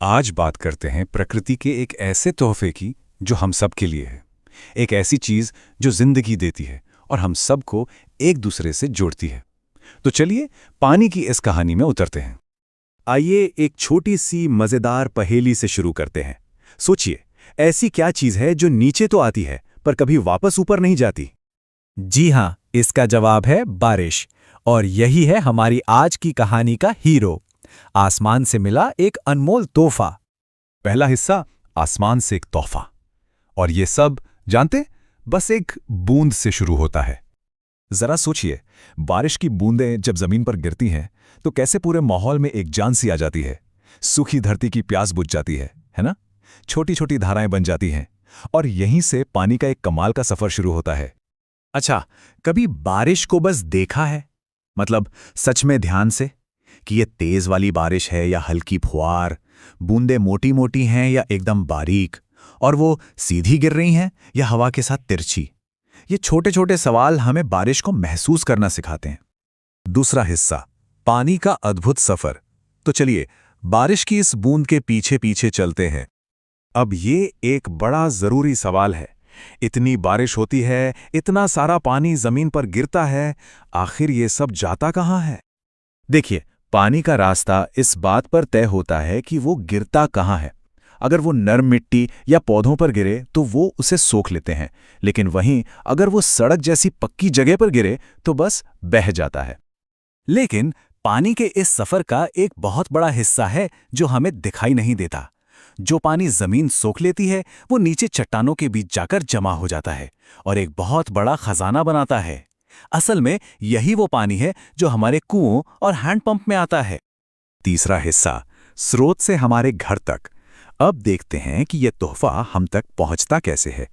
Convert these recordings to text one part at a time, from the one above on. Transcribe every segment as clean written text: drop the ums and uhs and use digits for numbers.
आज बात करते हैं प्रकृति के एक ऐसे तोहफे की जो हम सब के लिए है। एक ऐसी चीज जो जिंदगी देती है और हम सबको एक दूसरे से जोड़ती है। तो चलिए पानी की इस कहानी में उतरते हैं। आइए एक छोटी सी मजेदार पहेली से शुरू करते हैं। सोचिए, ऐसी क्या चीज है जो नीचे तो आती है पर कभी वापस ऊपर नहीं जाती? जी हाँ, इसका जवाब है बारिश। और यही है हमारी आज की कहानी का हीरो। आसमान से मिला एक अनमोल तोहफा। पहला हिस्सा, आसमान से एक तोहफा। और ये सब जानते, बस एक बूंद से शुरू होता है। जरा सोचिए, बारिश की बूंदें जब जमीन पर गिरती हैं तो कैसे पूरे माहौल में एक जान सी आ जाती है। सूखी धरती की प्यास बुझ जाती है ना? छोटी छोटी धाराएं बन जाती हैं और यहीं से पानी का एक कमाल का सफर शुरू होता है। अच्छा, कभी बारिश को बस देखा है? मतलब सच में ध्यान से, कि ये तेज वाली बारिश है या हल्की फुहार, बूंदें मोटी मोटी हैं या एकदम बारीक, और वो सीधी गिर रही हैं या हवा के साथ तिरछी। ये छोटे छोटे सवाल हमें बारिश को महसूस करना सिखाते हैं। दूसरा हिस्सा, पानी का अद्भुत सफर। तो चलिए बारिश की इस बूंद के पीछे पीछे चलते हैं। अब ये एक बड़ा जरूरी सवाल है। इतनी बारिश होती है, इतना सारा पानी जमीन पर गिरता है, आखिर ये सब जाता कहाँ है? देखिए, पानी का रास्ता इस बात पर तय होता है कि वो गिरता कहाँ है। अगर वो नरम मिट्टी या पौधों पर गिरे तो वो उसे सोख लेते हैं, लेकिन वहीं अगर वो सड़क जैसी पक्की जगह पर गिरे तो बस बह जाता है। लेकिन पानी के इस सफर का एक बहुत बड़ा हिस्सा है जो हमें दिखाई नहीं देता। जो पानी जमीन सोख लेती है वो नीचे चट्टानों के बीच जाकर जमा हो जाता है और एक बहुत बड़ा खजाना बनाता है। असल में यही वो पानी है जो हमारे कुओं और हैंडपंप में आता है। तीसरा हिस्सा, स्रोत से हमारे घर तक। अब देखते हैं कि यह तोहफा हम तक पहुंचता कैसे है।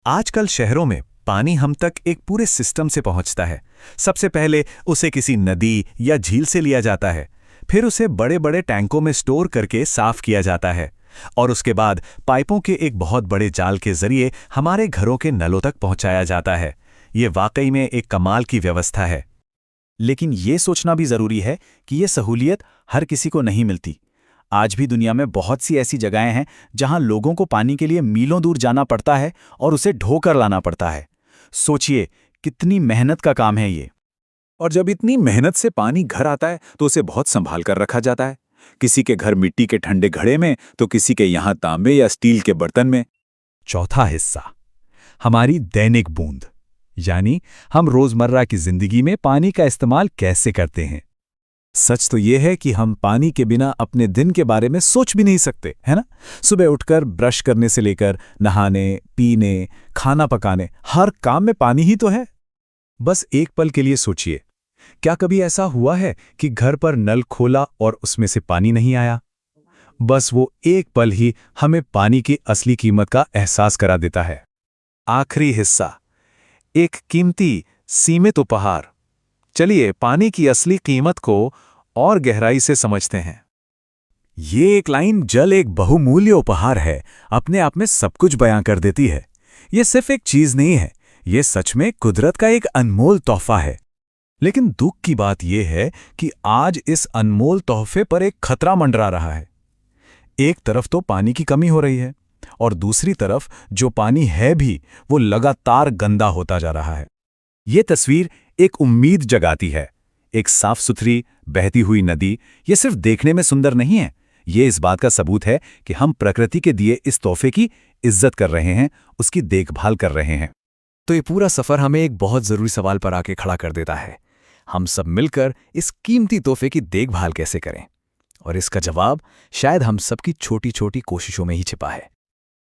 आजकल शहरों में पानी हम तक एक पूरे सिस्टम से पहुंचता है। सबसे पहले उसे किसी नदी या झील से लिया जाता है, फिर उसे बड़े बड़े टैंकों में स्टोर करके साफ किया जाता है, और उसके बाद पाइपों के एक बहुत बड़े जाल के जरिए हमारे घरों के नलों तक पहुंचाया जाता है। ये वाकई में एक कमाल की व्यवस्था है। लेकिन ये सोचना भी जरूरी है कि ये सहूलियत हर किसी को नहीं मिलती। आज भी दुनिया में बहुत सी ऐसी जगहें हैं जहां लोगों को पानी के लिए मीलों दूर जाना पड़ता है और उसे ढोकर लाना पड़ता है। सोचिए कितनी मेहनत का काम है ये। और जब इतनी मेहनत से पानी घर आता है तो उसे बहुत संभाल कर रखा जाता है। किसी के घर मिट्टी के ठंडे घड़े में तो किसी के यहाँ तांबे या स्टील के बर्तन में। चौथा हिस्सा, हमारी दैनिक बूंद, यानी हम रोजमर्रा की जिंदगी में पानी का इस्तेमाल कैसे करते हैं। सच तो यह है कि हम पानी के बिना अपने दिन के बारे में सोच भी नहीं सकते, है ना? सुबह उठकर ब्रश करने से लेकर नहाने, पीने, खाना पकाने, हर काम में पानी ही तो है। बस एक पल के लिए सोचिए, क्या कभी ऐसा हुआ है कि घर पर नल खोला और उसमें से पानी नहीं आया? बस वो एक पल ही हमें पानी की असली कीमत का एहसास करा देता है। आखिरी हिस्सा, एक कीमती सीमित उपहार। चलिए पानी की असली कीमत को और गहराई से समझते हैं। ये एक लाइन जल एक बहुमूल्य उपहार है, अपने आप में सब कुछ बयां कर देती है। ये सिर्फ एक चीज नहीं है, ये सच में कुदरत का एक अनमोल तोहफा है। लेकिन दुख की बात यह है कि आज इस अनमोल तोहफे पर एक खतरा मंडरा रहा है। एक तरफ तो पानी की कमी हो रही है और दूसरी तरफ जो पानी है भी वो लगातार गंदा होता जा रहा है। ये तस्वीर एक उम्मीद जगाती है। एक साफ सुथरी बहती हुई नदी ये सिर्फ देखने में सुंदर नहीं है, ये इस बात का सबूत है कि हम प्रकृति के दिए इस तोहफे की इज्जत कर रहे हैं, उसकी देखभाल कर रहे हैं। तो ये पूरा सफर हमें एक बहुत जरूरी सवाल पर आके खड़ा कर देता है। हम सब मिलकर इस कीमती तोहफे की देखभाल कैसे करें? और इसका जवाब शायद हम सबकी छोटी छोटी कोशिशों में ही छिपा है।